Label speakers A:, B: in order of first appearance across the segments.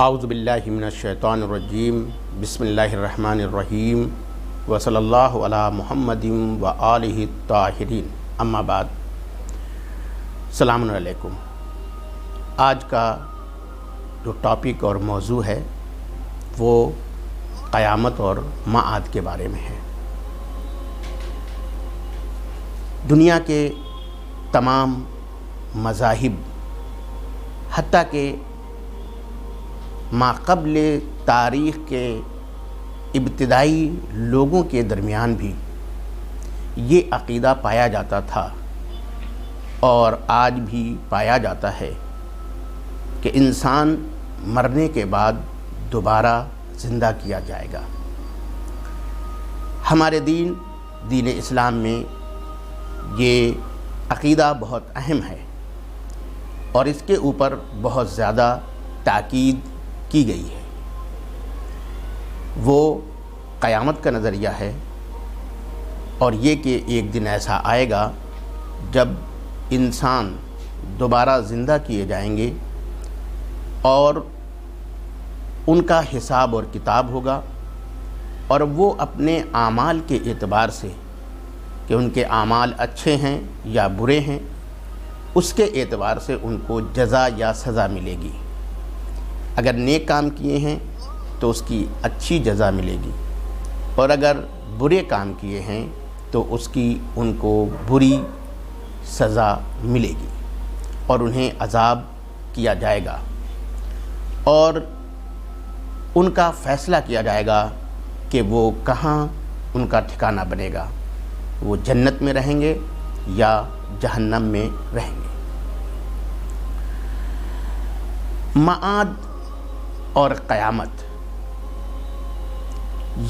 A: اعوذ باللہ من الشیطان الرجیم بسم اللہ الرحمن الرحیم وصلی اللہ علی محمد و آلہ الطاہرین اما بعد۔ السلام علیکم۔ آج کا جو ٹاپک اور موضوع ہے وہ قیامت اور معاد کے بارے میں ہے۔ دنیا کے تمام مذاہب حتیٰ کہ ماقبل تاریخ کے ابتدائی لوگوں کے درمیان بھی یہ عقیدہ پایا جاتا تھا اور آج بھی پایا جاتا ہے کہ انسان مرنے کے بعد دوبارہ زندہ کیا جائے گا۔ ہمارے دین اسلام میں یہ عقیدہ بہت اہم ہے اور اس کے اوپر بہت زیادہ تاکید کی گئی ہے۔ وہ قیامت کا نظریہ ہے اور یہ کہ ایک دن ایسا آئے گا جب انسان دوبارہ زندہ کیے جائیں گے اور ان کا حساب اور کتاب ہوگا، اور وہ اپنے اعمال کے اعتبار سے کہ ان کے اعمال اچھے ہیں یا برے ہیں اس کے اعتبار سے ان کو جزا یا سزا ملے گی۔ اگر نیک کام کیے ہیں تو اس کی اچھی جزا ملے گی، اور اگر برے کام کیے ہیں تو اس کی ان کو بری سزا ملے گی اور انہیں عذاب کیا جائے گا، اور ان کا فیصلہ کیا جائے گا کہ وہ کہاں ان کا ٹھکانہ بنے گا، وہ جنت میں رہیں گے یا جہنم میں رہیں گے۔ معاد اور قیامت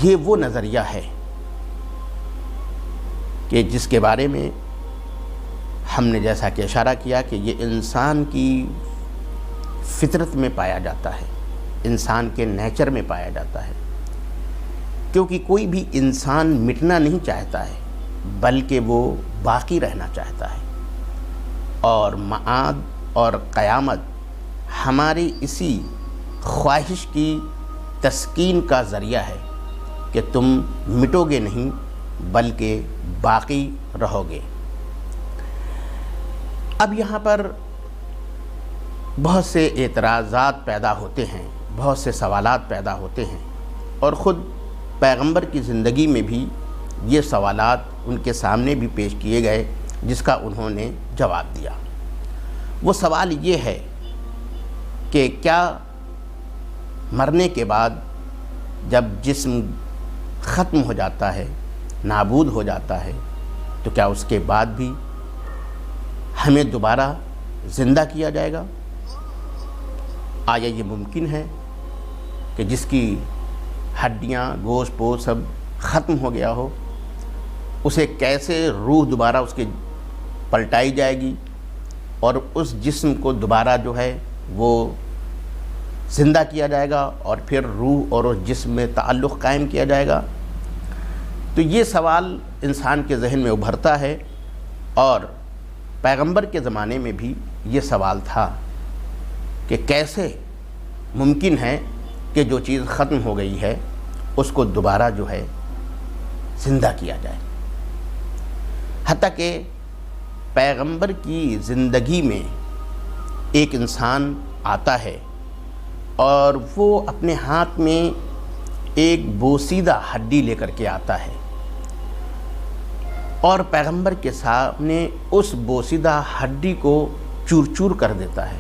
A: یہ وہ نظریہ ہے کہ جس کے بارے میں ہم نے جیسا کہ اشارہ کیا کہ یہ انسان کی فطرت میں پایا جاتا ہے، انسان کے نیچر میں پایا جاتا ہے، کیونکہ کوئی بھی انسان مٹنا نہیں چاہتا ہے بلکہ وہ باقی رہنا چاہتا ہے، اور معاد اور قیامت ہماری اسی خواہش کی تسکین کا ذریعہ ہے کہ تم مٹو گے نہیں بلکہ باقی رہو گے۔ اب یہاں پر بہت سے اعتراضات پیدا ہوتے ہیں، بہت سے سوالات پیدا ہوتے ہیں، اور خود پیغمبر کی زندگی میں بھی یہ سوالات ان کے سامنے بھی پیش کیے گئے جس کا انہوں نے جواب دیا۔ وہ سوال یہ ہے کہ کیا مرنے کے بعد جب جسم ختم ہو جاتا ہے، نابود ہو جاتا ہے، تو کیا اس کے بعد بھی ہمیں دوبارہ زندہ کیا جائے گا؟ آیا یہ ممکن ہے کہ جس کی ہڈیاں گوشت پوست سب ختم ہو گیا ہو اسے کیسے روح دوبارہ اس کے پلٹائی جائے گی اور اس جسم کو دوبارہ جو ہے وہ زندہ کیا جائے گا اور پھر روح اور اس جسم میں تعلق قائم کیا جائے گا؟ تو یہ سوال انسان کے ذہن میں ابھرتا ہے، اور پیغمبر کے زمانے میں بھی یہ سوال تھا کہ کیسے ممکن ہے کہ جو چیز ختم ہو گئی ہے اس کو دوبارہ جو ہے زندہ کیا جائے۔ حتیٰ کہ پیغمبر کی زندگی میں ایک انسان آتا ہے اور وہ اپنے ہاتھ میں ایک بوسیدہ ہڈی لے کر کے آتا ہے، اور پیغمبر کے سامنے اس بوسیدہ ہڈی کو چور چور کر دیتا ہے،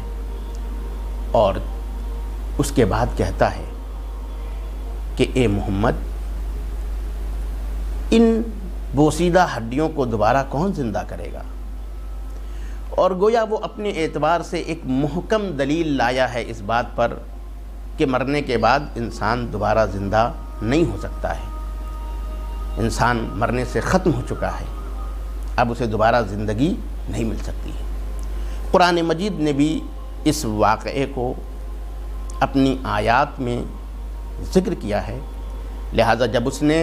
A: اور اس کے بعد کہتا ہے کہ اے محمد، ان بوسیدہ ہڈیوں کو دوبارہ کون زندہ کرے گا؟ اور گویا وہ اپنے اعتبار سے ایک محکم دلیل لایا ہے اس بات پر کہ مرنے کے بعد انسان دوبارہ زندہ نہیں ہو سکتا ہے، انسان مرنے سے ختم ہو چکا ہے، اب اسے دوبارہ زندگی نہیں مل سکتی ہے۔ قرآن مجید نے بھی اس واقعے کو اپنی آیات میں ذکر کیا ہے، لہذا جب اس نے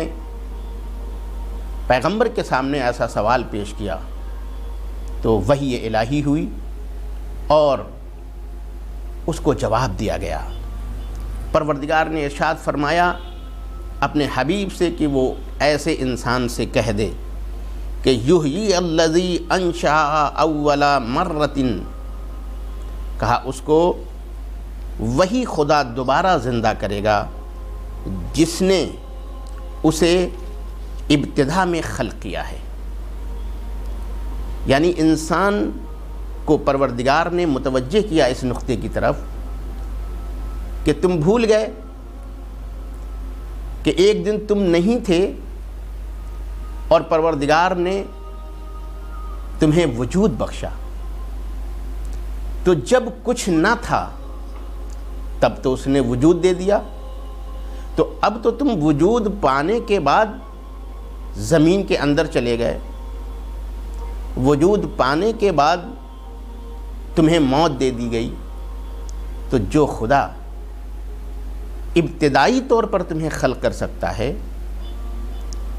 A: پیغمبر کے سامنے ایسا سوال پیش کیا تو وحی الہی ہوئی اور اس کو جواب دیا گیا پروردگار نے ارشاد فرمایا اپنے حبیب سے کہ وہ ایسے انسان سے کہہ دے کہ یحیی الذی انشأ اول مرۃ، کہا اس کو وہی خدا دوبارہ زندہ کرے گا جس نے اسے ابتدا میں خلق کیا ہے۔ یعنی انسان کو پروردگار نے متوجہ کیا اس نقطے کی طرف کہ تم بھول گئے کہ ایک دن تم نہیں تھے اور پروردگار نے تمہیں وجود بخشا، تو جب کچھ نہ تھا تب تو اس نے وجود دے دیا، تو اب تو تم وجود پانے کے بعد زمین کے اندر چلے گئے، وجود پانے کے بعد تمہیں موت دے دی گئی، تو جو خدا ابتدائی طور پر تمہیں خلق کر سکتا ہے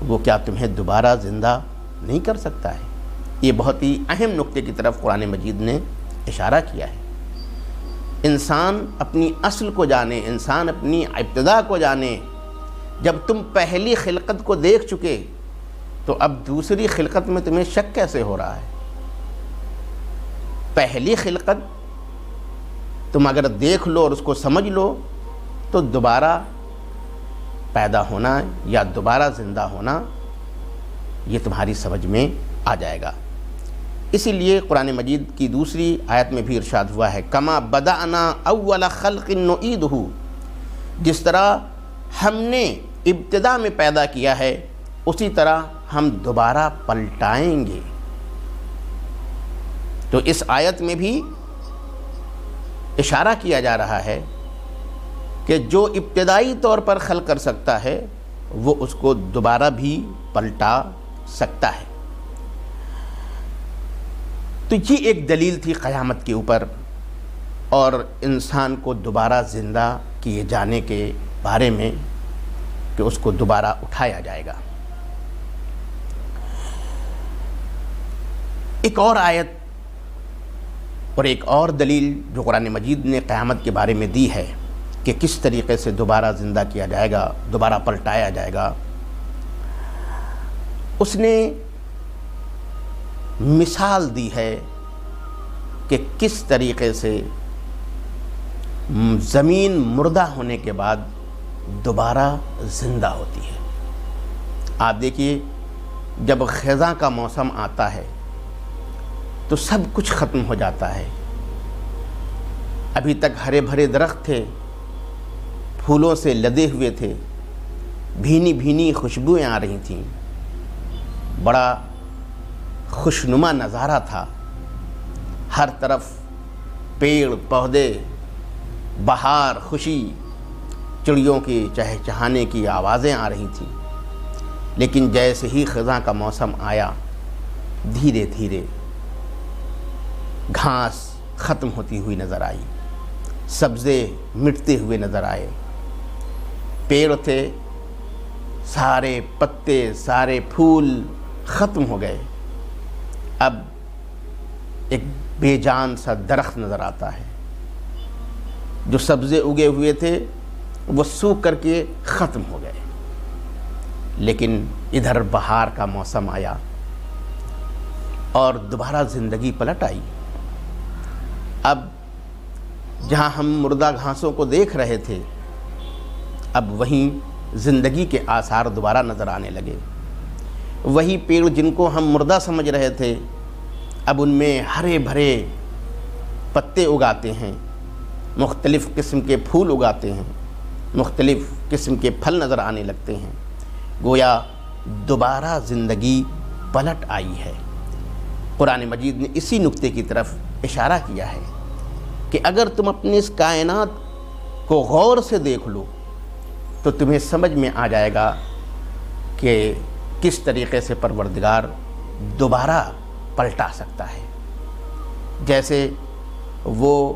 A: وہ کیا تمہیں دوبارہ زندہ نہیں کر سکتا ہے؟ یہ بہت ہی اہم نقطے کی طرف قرآن مجید نے اشارہ کیا ہے۔ انسان اپنی اصل کو جانے، انسان اپنی ابتدا کو جانے۔ جب تم پہلی خلقت کو دیکھ چکے تو اب دوسری خلقت میں تمہیں شک کیسے ہو رہا ہے؟ پہلی خلقت تم اگر دیکھ لو اور اس کو سمجھ لو تو دوبارہ پیدا ہونا یا دوبارہ زندہ ہونا یہ تمہاری سمجھ میں آ جائے گا۔ اسی لیے قرآن مجید کی دوسری آیت میں بھی ارشاد ہوا ہے کما بدأنا اول خلق نعیدہ، جس طرح ہم نے ابتدا میں پیدا کیا ہے اسی طرح ہم دوبارہ پلٹائیں گے۔ تو اس آیت میں بھی اشارہ کیا جا رہا ہے کہ جو ابتدائی طور پر خلق کر سکتا ہے وہ اس کو دوبارہ بھی پلٹا سکتا ہے۔ تو یہ ایک دلیل تھی قیامت کے اوپر اور انسان کو دوبارہ زندہ کیے جانے کے بارے میں کہ اس کو دوبارہ اٹھایا جائے گا۔ ایک اور آیت اور ایک اور دلیل جو قرآن مجید نے قیامت کے بارے میں دی ہے کہ کس طریقے سے دوبارہ زندہ کیا جائے گا، دوبارہ پلٹایا جائے گا، اس نے مثال دی ہے کہ کس طریقے سے زمین مردہ ہونے کے بعد دوبارہ زندہ ہوتی ہے۔ آپ دیکھیے جب خزاں کا موسم آتا ہے تو سب کچھ ختم ہو جاتا ہے۔ ابھی تک ہرے بھرے درخت تھے، پھولوں سے لدے ہوئے تھے، بھینی بھینی خوشبوئیں آ رہی تھیں، بڑا خوشنما نظارہ تھا، ہر طرف پیڑ پودے، بہار، خوشی، چڑیوں کی چہچہانے کی آوازیں آ رہی تھیں۔ لیکن جیسے ہی خزاں کا موسم آیا دھیرے دھیرے گھاس ختم ہوتی ہوئی نظر آئی، سبزے مٹتے ہوئے نظر آئے، پیڑ تھے سارے پتے سارے پھول ختم ہو گئے، اب ایک بے جان سا درخت نظر آتا ہے، جو سبزے اگے ہوئے تھے وہ سوکھ کر کے ختم ہو گئے۔ لیکن ادھر بہار کا موسم آیا اور دوبارہ زندگی پلٹ آئی۔ اب جہاں ہم مردہ گھاسوں کو دیکھ رہے تھے اب وہیں زندگی کے آثار دوبارہ نظر آنے لگے، وہی پیڑ جن کو ہم مردہ سمجھ رہے تھے اب ان میں ہرے بھرے پتے اگاتے ہیں، مختلف قسم کے پھول اگاتے ہیں، مختلف قسم کے پھل نظر آنے لگتے ہیں، گویا دوبارہ زندگی پلٹ آئی ہے۔ قرآن مجید نے اسی نقطے کی طرف اشارہ کیا ہے کہ اگر تم اپنی اس کائنات کو غور سے دیکھ لو تو تمہیں سمجھ میں آ جائے گا کہ کس طریقے سے پروردگار دوبارہ پلٹا سکتا ہے۔ جیسے وہ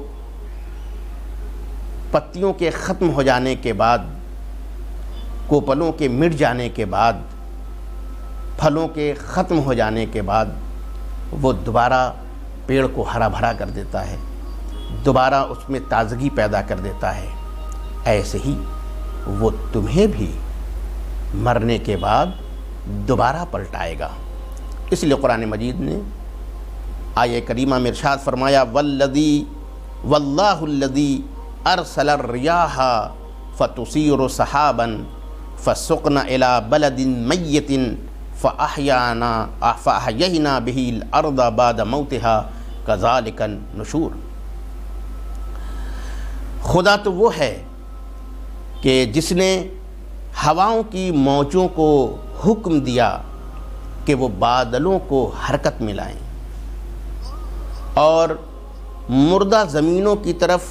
A: پتیوں کے ختم ہو جانے کے بعد، کوپلوں کے مٹ جانے کے بعد، پھلوں کے ختم ہو جانے کے بعد وہ دوبارہ پیڑ کو ہرا بھرا کر دیتا ہے، دوبارہ اس میں تازگی پیدا کر دیتا ہے، ایسے ہی وہ تمہیں بھی مرنے کے بعد دوبارہ پلٹائے گا۔ اس لیے قرآن مجید نے آیہ کریمہ میں ارشاد فرمایا واللہ الذی ارسل الریاح فتصیر سحابا فسقنا الی بلد میت فاحیینا به الارض بعد موتها کذالک النشور۔ خدا تو وہ ہے کہ جس نے ہواؤں کی موجوں کو حکم دیا کہ وہ بادلوں کو حرکت میں لائیں اور مردہ زمینوں کی طرف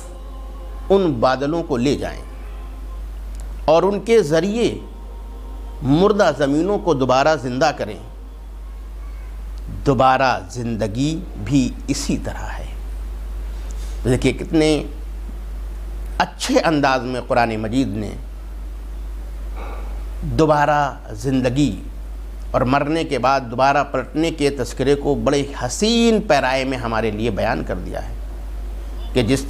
A: ان بادلوں کو لے جائیں اور ان کے ذریعے مردہ زمینوں کو دوبارہ زندہ کریں۔ دوبارہ زندگی بھی اسی طرح ہے۔ دیکھیے کتنے اچھے انداز میں قرآن مجید نے دوبارہ زندگی اور مرنے کے بعد دوبارہ پلٹنے کے تذکرے کو بڑے حسین پیرائے میں ہمارے لیے بیان کر دیا ہے کہ جس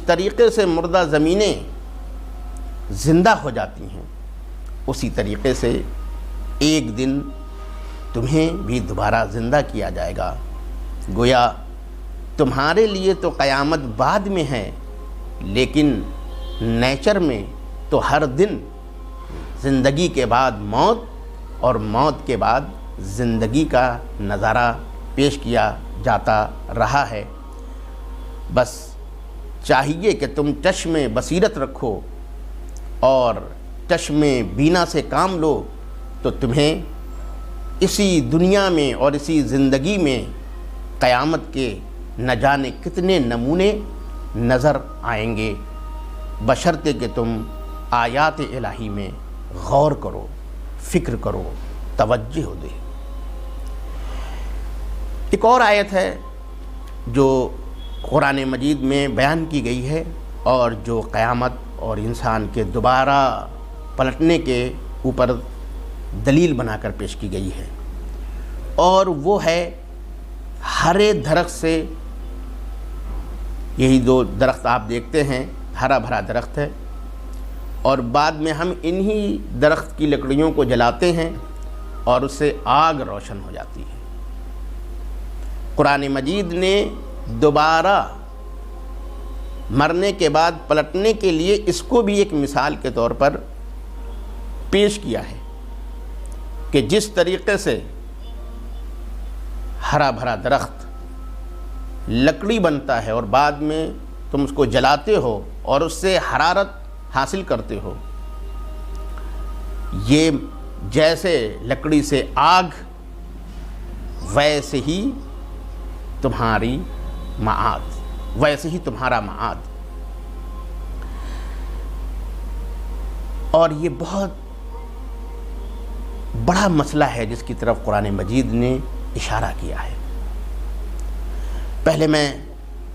A: طریقے سے مردہ زمینیں زندہ ہو جاتی ہیں، اسی طریقے سے ایک دن تمہیں بھی دوبارہ زندہ کیا جائے گا۔ گویا تمہارے لیے تو قیامت بعد میں ہے، لیکن نیچر میں تو ہر دن زندگی کے بعد موت اور موت کے بعد زندگی کا نظارہ پیش کیا جاتا رہا ہے۔ بس چاہیے کہ تم چشم بصیرت رکھو اور چشم بینا سے کام لو، تو تمہیں اسی دنیا میں اور اسی زندگی میں قیامت کے نہ جانے کتنے نمونے نظر آئیں گے، بشرطے کہ تم آیات الہی میں غور کرو، فکر کرو، توجہ دے۔ ایک اور آیت ہے جو قرآن مجید میں بیان کی گئی ہے اور جو قیامت اور انسان کے دوبارہ پلٹنے کے اوپر دلیل بنا کر پیش کی گئی ہے، اور وہ ہے ہرے درخت سے۔ یہی دو درخت آپ دیکھتے ہیں، ہرا بھرا درخت ہے، اور بعد میں ہم انہی درخت کی لکڑیوں کو جلاتے ہیں اور اس سے آگ روشن ہو جاتی ہے۔ قرآن مجید نے دوبارہ مرنے کے بعد پلٹنے کے لیے اس کو بھی ایک مثال کے طور پر پیش کیا ہے کہ جس طریقے سے ہرا بھرا درخت لکڑی بنتا ہے اور بعد میں تم اس کو جلاتے ہو اور اس سے حرارت حاصل کرتے ہو، یہ جیسے لکڑی سے آگ، ویسے ہی تمہاری معاد، ویسے ہی تمہارا معاد۔ اور یہ بہت بڑا مسئلہ ہے جس کی طرف قرآن مجید نے اشارہ کیا ہے۔ پہلے میں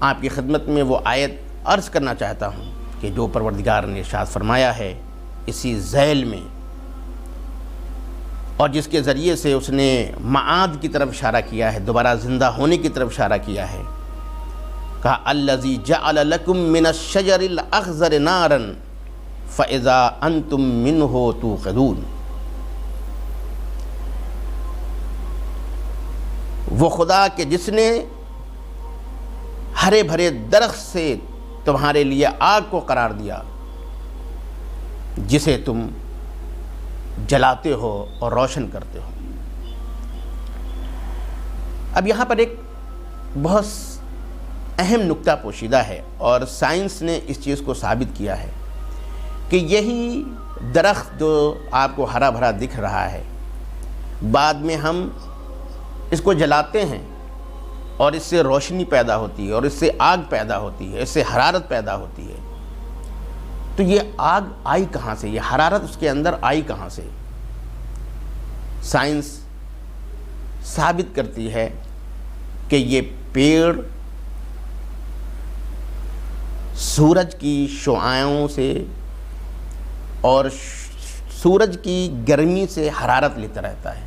A: آپ کی خدمت میں وہ آیت عرض کرنا چاہتا ہوں کہ جو پروردگار نے ارشاد فرمایا ہے اسی ذیل میں، اور جس کے ذریعے سے اس نے معاد کی طرف اشارہ کیا ہے، دوبارہ زندہ ہونے کی طرف اشارہ کیا ہے۔ کہا الذی جعل لکم من الشجر الاخضر نارا فاذا انتم منہ توقدون۔ وہ خدا کہ جس نے ہرے بھرے درخت سے تمہارے لیے آگ کو قرار دیا، جسے تم جلاتے ہو اور روشن کرتے ہو۔ اب یہاں پر ایک بہت اہم نکتہ پوشیدہ ہے، اور سائنس نے اس چیز کو ثابت کیا ہے کہ یہی درخت جو آپ کو ہرا بھرا دکھ رہا ہے، بعد میں ہم اس کو جلاتے ہیں اور اس سے روشنی پیدا ہوتی ہے اور اس سے آگ پیدا ہوتی ہے، اس سے حرارت پیدا ہوتی ہے۔ تو یہ آگ آئی کہاں سے؟ یہ حرارت اس کے اندر آئی کہاں سے؟ سائنس ثابت کرتی ہے کہ یہ پیڑ سورج کی شعاعوں سے اور سورج کی گرمی سے حرارت لیتا رہتا ہے،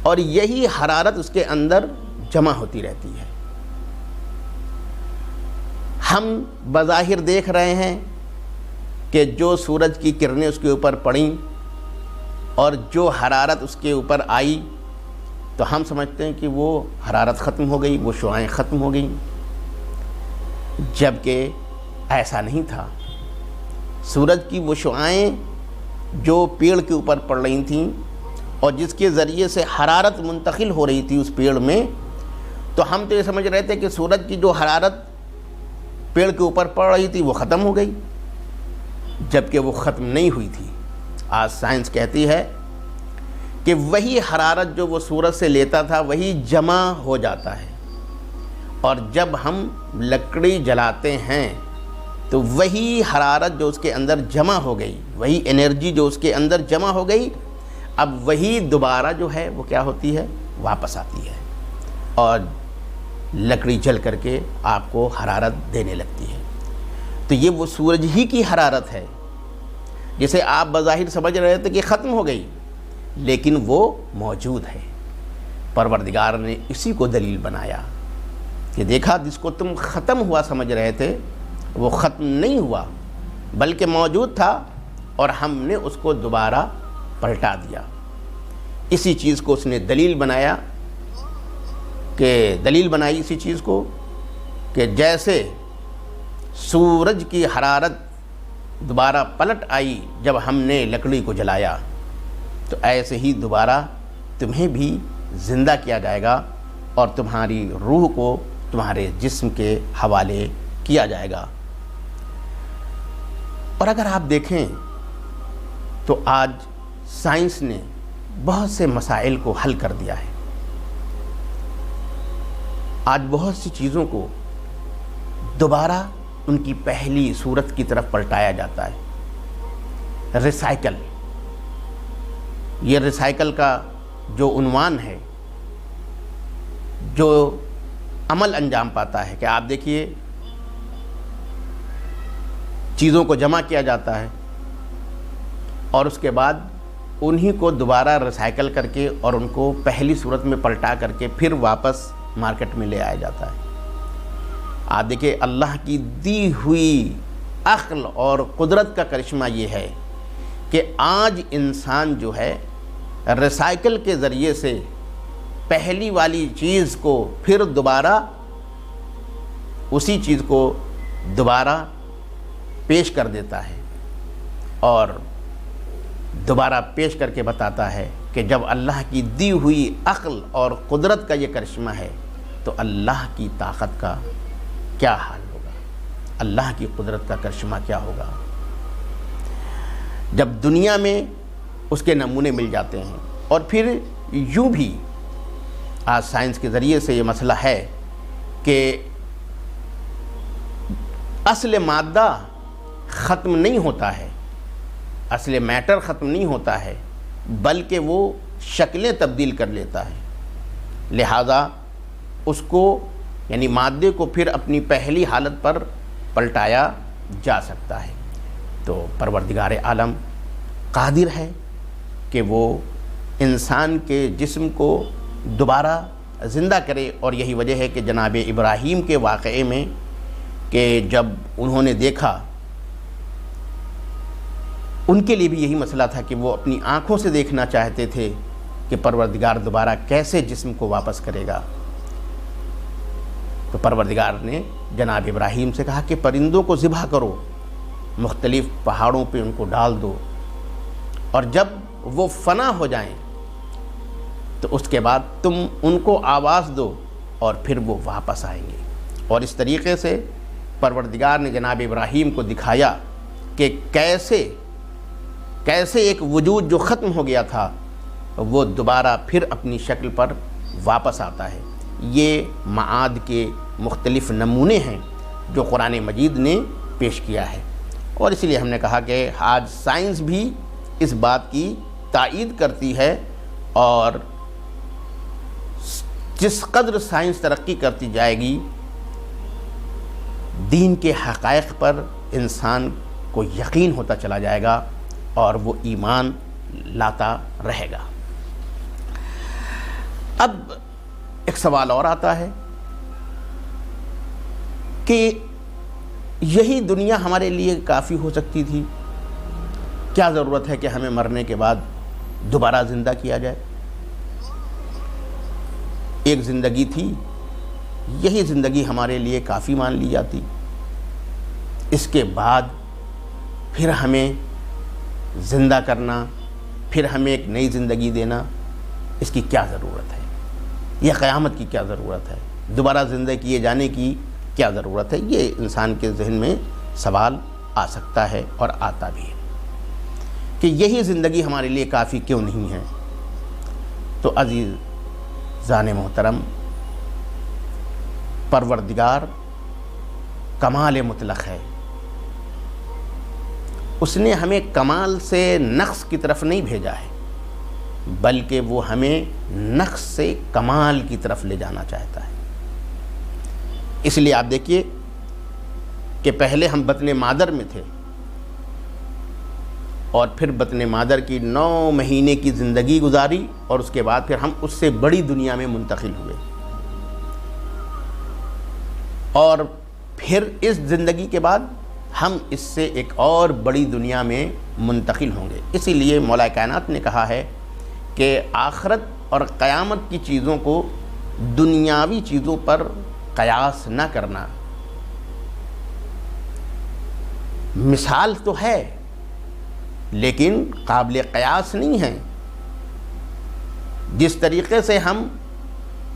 A: اور یہی حرارت اس کے اندر جمع ہوتی رہتی ہے۔ ہم بظاہر دیکھ رہے ہیں کہ جو سورج کی کرنیں اس کے اوپر پڑیں اور جو حرارت اس کے اوپر آئی تو ہم سمجھتے ہیں کہ وہ حرارت ختم ہو گئی، وہ شعاعیں ختم ہو گئیں، جبکہ ایسا نہیں تھا۔ سورج کی وہ شعاعیں جو پیڑ کے اوپر پڑ رہی تھیں اور جس کے ذریعے سے حرارت منتقل ہو رہی تھی اس پیڑ میں، تو ہم تو یہ سمجھ رہے تھے کہ سورج کی جو حرارت پیڑ کے اوپر پڑ رہی تھی وہ ختم ہو گئی، جبکہ وہ ختم نہیں ہوئی تھی۔ آج سائنس کہتی ہے کہ وہی حرارت جو وہ سورج سے لیتا تھا وہی جمع ہو جاتا ہے، اور جب ہم لکڑی جلاتے ہیں تو وہی حرارت جو اس کے اندر جمع ہو گئی، وہی انرجی جو اس کے اندر جمع ہو گئی، اب وہی دوبارہ جو ہے وہ کیا ہوتی ہے، واپس آتی ہے اور لکڑی جل کر کے آپ کو حرارت دینے لگتی ہے۔ تو یہ وہ سورج ہی کی حرارت ہے جسے آپ بظاہر سمجھ رہے تھے کہ ختم ہو گئی، لیکن وہ موجود ہے۔ پروردگار نے اسی کو دلیل بنایا کہ دیکھا جس کو تم ختم ہوا سمجھ رہے تھے وہ ختم نہیں ہوا بلکہ موجود تھا، اور ہم نے اس کو دوبارہ پلٹا دیا۔ اسی چیز کو اس نے دلیل بنایا اسی چیز کو کہ جیسے سورج کی حرارت دوبارہ پلٹ آئی جب ہم نے لکڑی کو جلایا، تو ایسے ہی دوبارہ تمہیں بھی زندہ کیا جائے گا اور تمہاری روح کو تمہارے جسم کے حوالے کیا جائے گا۔ اور اگر آپ دیکھیں تو آج سائنس نے بہت سے مسائل کو حل کر دیا ہے۔ آج بہت سی چیزوں کو دوبارہ ان کی پہلی صورت کی طرف پلٹایا جاتا ہے۔ ریسائیکل، یہ ریسائیکل کا جو عنوان ہے، جو عمل انجام پاتا ہے کہ آپ دیکھیے چیزوں کو جمع کیا جاتا ہے اور اس کے بعد انہی کو دوبارہ ریسائیکل کر کے اور ان کو پہلی صورت میں پلٹا کر کے پھر واپس مارکیٹ میں لے آیا جاتا ہے۔ آپ دیکھیں اللہ کی دی ہوئی عقل اور قدرت کا کرشمہ یہ ہے کہ آج انسان جو ہے ریسائیکل کے ذریعے سے پہلی والی چیز کو پھر دوبارہ اسی چیز کو دوبارہ پیش کر دیتا ہے اور دوبارہ پیش کر کے بتاتا ہے کہ جب اللہ کی دی ہوئی عقل اور قدرت کا یہ کرشمہ ہے تو اللہ کی طاقت کا کیا حال ہوگا، اللہ کی قدرت کا کرشمہ کیا ہوگا۔ جب دنیا میں اس کے نمونے مل جاتے ہیں، اور پھر یوں بھی آج سائنس کے ذریعے سے یہ مسئلہ ہے کہ اصل مادہ ختم نہیں ہوتا ہے، اصل میٹر ختم نہیں ہوتا ہے، بلکہ وہ شکلیں تبدیل کر لیتا ہے، لہذا اس کو یعنی مادے کو پھر اپنی پہلی حالت پر پلٹایا جا سکتا ہے۔ تو پروردگار عالم قادر ہے کہ وہ انسان کے جسم کو دوبارہ زندہ کرے، اور یہی وجہ ہے کہ جناب ابراہیم کے واقعے میں کہ جب انہوں نے دیکھا، ان کے لیے بھی یہی مسئلہ تھا کہ وہ اپنی آنکھوں سے دیکھنا چاہتے تھے کہ پروردگار دوبارہ کیسے جسم کو واپس کرے گا۔ تو پروردگار نے جناب ابراہیم سے کہا کہ پرندوں کو ذبح کرو، مختلف پہاڑوں پہ ان کو ڈال دو، اور جب وہ فنا ہو جائیں تو اس کے بعد تم ان کو آواز دو اور پھر وہ واپس آئیں گے۔ اور اس طریقے سے پروردگار نے جناب ابراہیم کو دکھایا کہ کیسے ایک وجود جو ختم ہو گیا تھا وہ دوبارہ پھر اپنی شکل پر واپس آتا ہے۔ یہ معاد کے مختلف نمونے ہیں جو قرآن مجید نے پیش کیا ہے، اور اس لیے ہم نے کہا کہ آج سائنس بھی اس بات کی تائید کرتی ہے، اور جس قدر سائنس ترقی کرتی جائے گی دین کے حقائق پر انسان کو یقین ہوتا چلا جائے گا اور وہ ایمان لاتا رہے گا۔ اب ایک سوال اور آتا ہے کہ یہی دنیا ہمارے لیے کافی ہو سکتی تھی، کیا ضرورت ہے کہ ہمیں مرنے کے بعد دوبارہ زندہ کیا جائے؟ ایک زندگی تھی، یہی زندگی ہمارے لیے کافی مان لی جاتی، اس کے بعد پھر ہمیں زندہ کرنا، پھر ہمیں ایک نئی زندگی دینا، اس کی کیا ضرورت ہے؟ یا قیامت کی کیا ضرورت ہے؟ دوبارہ زندہ کیے جانے کی کیا ضرورت ہے؟ یہ انسان کے ذہن میں سوال آ سکتا ہے اور آتا بھی ہے کہ یہی زندگی ہمارے لیے کافی کیوں نہیں ہے؟ تو عزیزان محترم، پروردگار کمال مطلق ہے، اس نے ہمیں کمال سے نقص کی طرف نہیں بھیجا ہے، بلکہ وہ ہمیں نقص سے کمال کی طرف لے جانا چاہتا ہے۔ اس لیے آپ دیکھیے کہ پہلے ہم بطن مادر میں تھے، اور پھر بطن مادر کی 9 مہینے کی زندگی گزاری، اور اس کے بعد پھر ہم اس سے بڑی دنیا میں منتقل ہوئے، اور پھر اس زندگی کے بعد ہم اس سے ایک اور بڑی دنیا میں منتقل ہوں گے۔ اسی لیے مولا کائنات نے کہا ہے کہ آخرت اور قیامت کی چیزوں کو دنیاوی چیزوں پر قیاس نہ کرنا۔ مثال تو ہے لیکن قابل قیاس نہیں ہے۔ جس طریقے سے ہم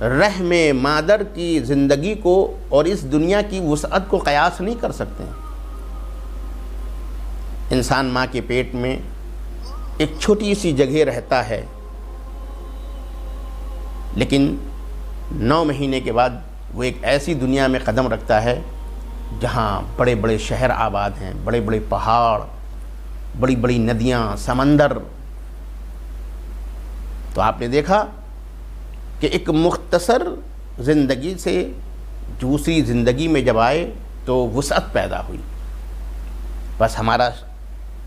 A: رحم مادر کی زندگی کو اور اس دنیا کی وسعت کو قیاس نہیں کر سکتے۔ انسان ماں کے پیٹ میں ایک چھوٹی سی جگہ رہتا ہے، لیکن 9 مہینے کے بعد وہ ایک ایسی دنیا میں قدم رکھتا ہے جہاں بڑے بڑے شہر آباد ہیں، بڑے بڑے پہاڑ، بڑی بڑی ندیاں، سمندر۔ تو آپ نے دیکھا کہ ایک مختصر زندگی سے دوسری زندگی میں جب آئے تو وسعت پیدا ہوئی۔ بس ہمارا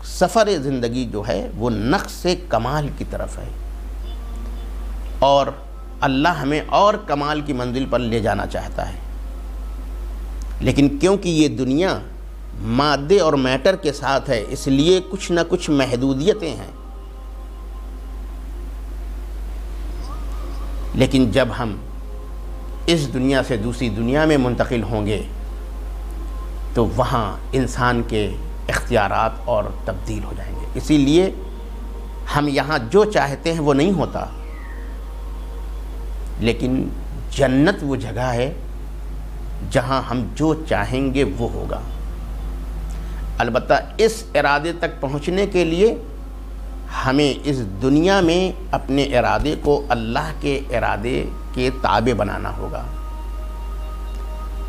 A: سفر زندگی جو ہے وہ نقص سے کمال کی طرف ہے، اور اللہ ہمیں اور کمال کی منزل پر لے جانا چاہتا ہے، لیکن کیونکہ یہ دنیا مادے اور میٹر کے ساتھ ہے، اس لیے کچھ نہ کچھ محدودیتیں ہیں۔ لیکن جب ہم اس دنیا سے دوسری دنیا میں منتقل ہوں گے تو وہاں انسان کے اختیارات اور تبدیل ہو جائیں گے۔ اسی لیے ہم یہاں جو چاہتے ہیں وہ نہیں ہوتا، لیکن جنت وہ جگہ ہے جہاں ہم جو چاہیں گے وہ ہوگا۔ البتہ اس ارادے تک پہنچنے کے لیے ہمیں اس دنیا میں اپنے ارادے کو اللہ کے ارادے کے تابع بنانا ہوگا،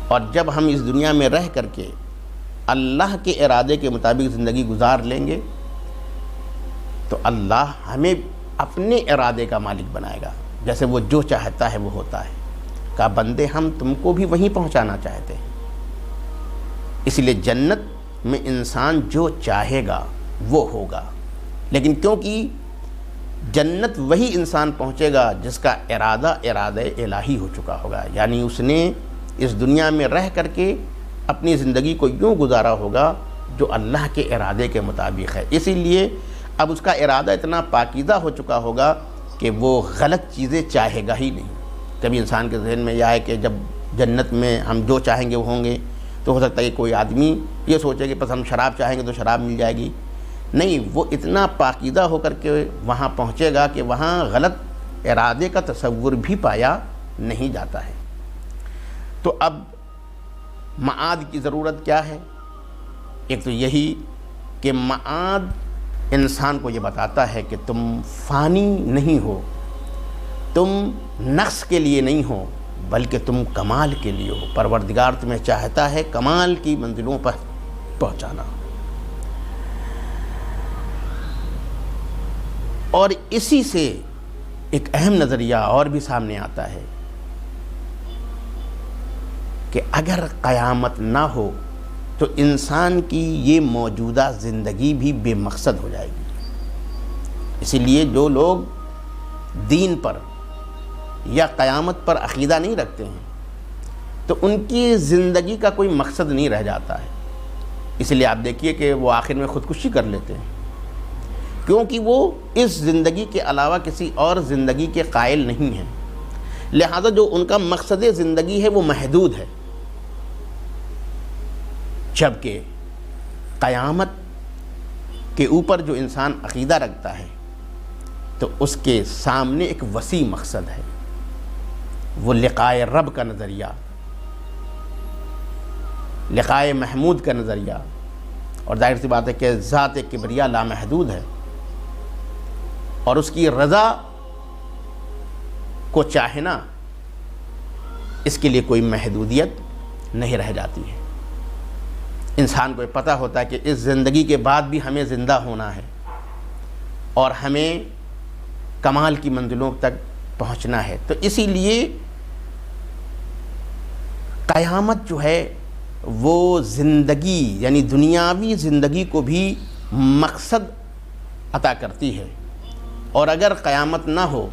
A: اور جب ہم اس دنیا میں رہ کر کے اللہ کے ارادے کے مطابق زندگی گزار لیں گے تو اللہ ہمیں اپنے ارادے کا مالک بنائے گا، جیسے وہ جو چاہتا ہے وہ ہوتا ہے۔ کہا بندے ہم تم کو بھی وہیں پہنچانا چاہتے ہیں، اس لیے جنت میں انسان جو چاہے گا وہ ہوگا، لیکن کیونکہ جنت وہی انسان پہنچے گا جس کا ارادہ الہی ہو چکا ہوگا، یعنی اس نے اس دنیا میں رہ کر کے اپنی زندگی کو یوں گزارا ہوگا جو اللہ کے ارادے کے مطابق ہے۔ اسی لیے اب اس کا ارادہ اتنا پاکیزہ ہو چکا ہوگا کہ وہ غلط چیزیں چاہے گا ہی نہیں۔ کبھی انسان کے ذہن میں یہ آئے کہ جب جنت میں ہم جو چاہیں گے وہ ہوں گے، تو ہو سکتا ہے کہ کوئی آدمی یہ سوچے کہ بس ہم شراب چاہیں گے تو شراب مل جائے گی۔ نہیں، وہ اتنا پاکیزہ ہو کر کے وہاں پہنچے گا کہ وہاں غلط ارادے کا تصور بھی پایا نہیں جاتا ہے۔ تو اب معاد کی ضرورت کیا ہے؟ ایک تو یہی کہ معاد انسان کو یہ بتاتا ہے کہ تم فانی نہیں ہو، تم نقص کے لیے نہیں ہو، بلکہ تم کمال کے لیے ہو۔ پروردگار تمہیں چاہتا ہے کمال کی منزلوں پر پہنچانا، اور اسی سے ایک اہم نظریہ اور بھی سامنے آتا ہے کہ اگر قیامت نہ ہو تو انسان کی یہ موجودہ زندگی بھی بے مقصد ہو جائے گی۔ اسی لیے جو لوگ دین پر یا قیامت پر عقیدہ نہیں رکھتے ہیں تو ان کی زندگی کا کوئی مقصد نہیں رہ جاتا ہے۔ اس لیے آپ دیکھیے کہ وہ آخر میں خودکشی کر لیتے ہیں، کیونکہ وہ اس زندگی کے علاوہ کسی اور زندگی کے قائل نہیں ہیں، لہذا جو ان کا مقصد زندگی ہے وہ محدود ہے۔ جبکہ قیامت کے اوپر جو انسان عقیدہ رکھتا ہے تو اس کے سامنے ایک وسیع مقصد ہے، وہ لقائے رب کا نظریہ، لقائے محمود کا نظریہ، اور ظاہر سی بات ہے کہ ذات کبریا لامحدود ہے، اور اس کی رضا کو چاہنا اس کے لیے کوئی محدودیت نہیں رہ جاتی ہے۔ انسان کو پتہ ہوتا ہے کہ اس زندگی کے بعد بھی ہمیں زندہ ہونا ہے اور ہمیں کمال کی منزلوں تک پہنچنا ہے، تو اسی لیے قیامت جو ہے وہ زندگی یعنی دنیاوی زندگی کو بھی مقصد عطا کرتی ہے، اور اگر قیامت نہ ہو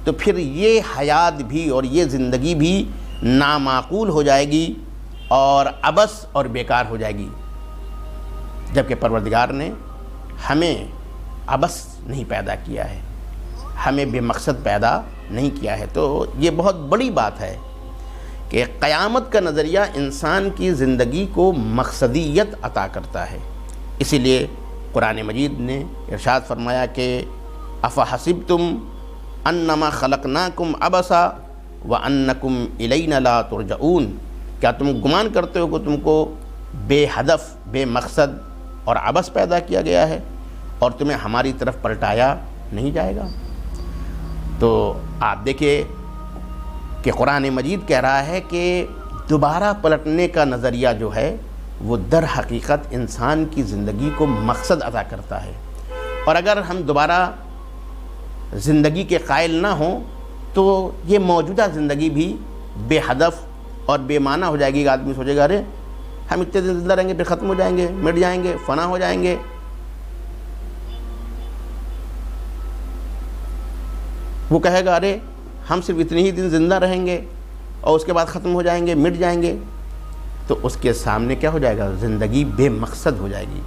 A: تو پھر یہ حیات بھی اور یہ زندگی بھی نامعقول ہو جائے گی اور عبث اور بیکار ہو جائے گی، جبکہ پروردگار نے ہمیں عبث نہیں پیدا کیا ہے، ہمیں بے مقصد پیدا نہیں کیا ہے۔ تو یہ بہت بڑی بات ہے کہ قیامت کا نظریہ انسان کی زندگی کو مقصدیت عطا کرتا ہے۔ اسی لیے قرآن مجید نے ارشاد فرمایا کہ افحسبتم انما خلقناکم عبثا وانکم الینا لا ترجعون، کیا تم گمان کرتے ہو کہ تم کو بے ہدف، بے مقصد اور عبث پیدا کیا گیا ہے اور تمہیں ہماری طرف پلٹایا نہیں جائے گا؟ تو آپ دیکھیں کہ قرآن مجید کہہ رہا ہے کہ دوبارہ پلٹنے کا نظریہ جو ہے وہ در حقیقت انسان کی زندگی کو مقصد عطا کرتا ہے، اور اگر ہم دوبارہ زندگی کے قائل نہ ہوں تو یہ موجودہ زندگی بھی بے ہدف اور بے معنی ہو جائے گی۔ آدمی سوچے گا ارے ہم اتنے دن زندہ رہیں گے پھر ختم ہو جائیں گے، مٹ جائیں گے، فنا ہو جائیں گے۔ وہ کہے گا ارے ہم صرف اتنے ہی دن زندہ رہیں گے اور اس کے بعد ختم ہو جائیں گے، مٹ جائیں گے، تو اس کے سامنے کیا ہو جائے گا؟ زندگی بے مقصد ہو جائے گی۔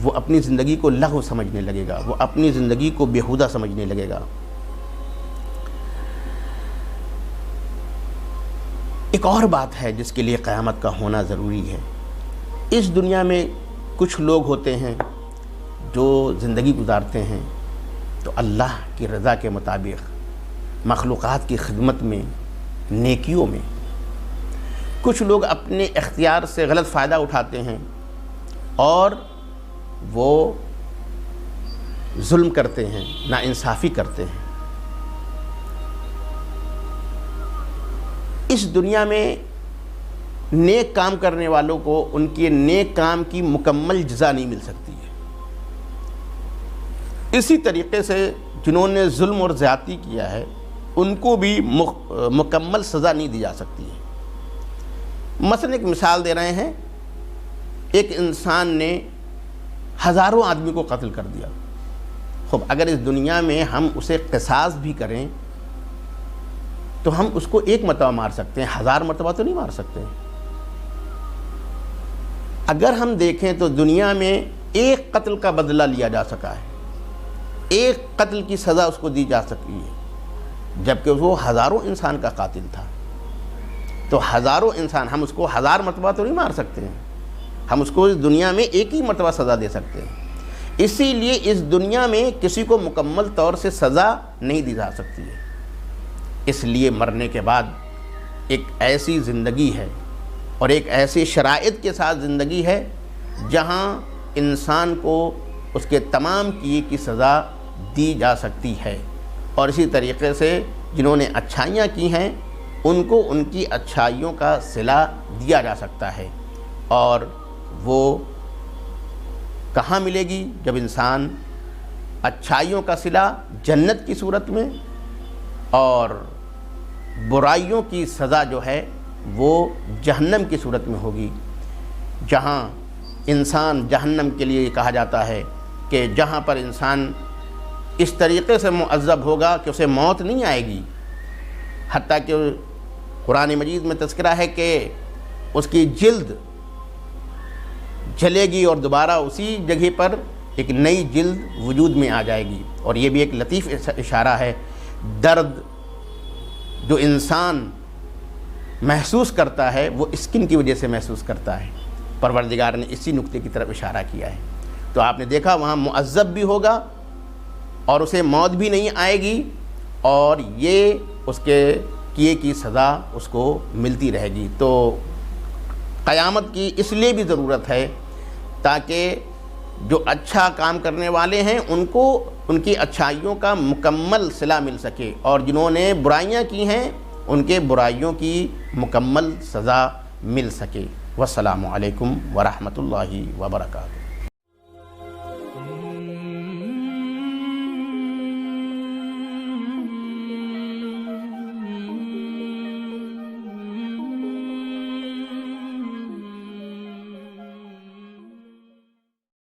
A: وہ اپنی زندگی کو لغو سمجھنے لگے گا، وہ اپنی زندگی کو بیہودہ سمجھنے لگے گا۔ ایک اور بات ہے جس کے لیے قیامت کا ہونا ضروری ہے۔ اس دنیا میں کچھ لوگ ہوتے ہیں جو زندگی گزارتے ہیں تو اللہ کی رضا کے مطابق مخلوقات کی خدمت میں، نیکیوں میں۔ کچھ لوگ اپنے اختیار سے غلط فائدہ اٹھاتے ہیں اور وہ ظلم کرتے ہیں، ناانصافی کرتے ہیں۔ اس دنیا میں نیک کام کرنے والوں کو ان کے نیک کام کی مکمل جزا نہیں مل سکتی ہے، اسی طریقے سے جنہوں نے ظلم اور زیادتی کیا ہے ان کو بھی مکمل سزا نہیں دی جا سکتی ہے۔ مثلا ایک مثال دے رہے ہیں، ایک انسان نے ہزاروں آدمی کو قتل کر دیا۔ خب اگر اس دنیا میں ہم اسے قصاص بھی کریں تو ہم اس کو ایک مرتبہ مار سکتے ہیں، 1000 مرتبہ تو نہیں مار سکتے۔ اگر ہم دیکھیں تو دنیا میں ایک قتل کا بدلہ لیا جا سکا ہے، ایک قتل کی سزا اس کو دی جا سکی ہے، جبکہ وہ ہزاروں انسان کا قاتل تھا۔ تو ہزاروں انسان، ہم اس کو 1000 مرتبہ تو نہیں مار سکتے ہیں، ہم اس کو اس دنیا میں ایک ہی مرتبہ سزا دے سکتے ہیں۔ اسی لیے اس دنیا میں کسی کو مکمل طور سے سزا نہیں دی جا سکتی ہے، اس لیے مرنے کے بعد ایک ایسی زندگی ہے اور ایک ایسی شرائط کے ساتھ زندگی ہے جہاں انسان کو اس کے تمام کیے کی سزا دی جا سکتی ہے، اور اسی طریقے سے جنہوں نے اچھائیاں کی ہیں ان کو ان کی اچھائیوں کا صلہ دیا جا سکتا ہے۔ اور وہ کہاں ملے گی؟ جب انسان اچھائیوں کا صلہ جنت کی صورت میں اور برائیوں کی سزا جو ہے وہ جہنم کی صورت میں ہوگی، جہاں انسان جہنم کے لیے کہا جاتا ہے کہ جہاں پر انسان اس طریقے سے معذب ہوگا کہ اسے موت نہیں آئے گی، حتیٰ کہ قرآن مجید میں تذکرہ ہے کہ اس کی جلد جلے گی اور دوبارہ اسی جگہ پر ایک نئی جلد وجود میں آ جائے گی۔ اور یہ بھی ایک لطیف اشارہ ہے، درد جو انسان محسوس کرتا ہے وہ اسکن کی وجہ سے محسوس کرتا ہے، پروردگار نے اسی نقطے کی طرف اشارہ کیا ہے۔ تو آپ نے دیکھا وہاں معذب بھی ہوگا اور اسے موت بھی نہیں آئے گی، اور یہ اس کے کیے کی سزا اس کو ملتی رہے گی۔ تو قیامت کی اس لیے بھی ضرورت ہے تاکہ جو اچھا کام کرنے والے ہیں ان کو ان کی اچھائیوں کا مکمل صلہ مل سکے، اور جنہوں نے برائیاں کی ہیں ان کے برائیوں کی مکمل سزا مل سکے۔ والسلام علیکم ورحمۃ اللہ وبرکاتہ۔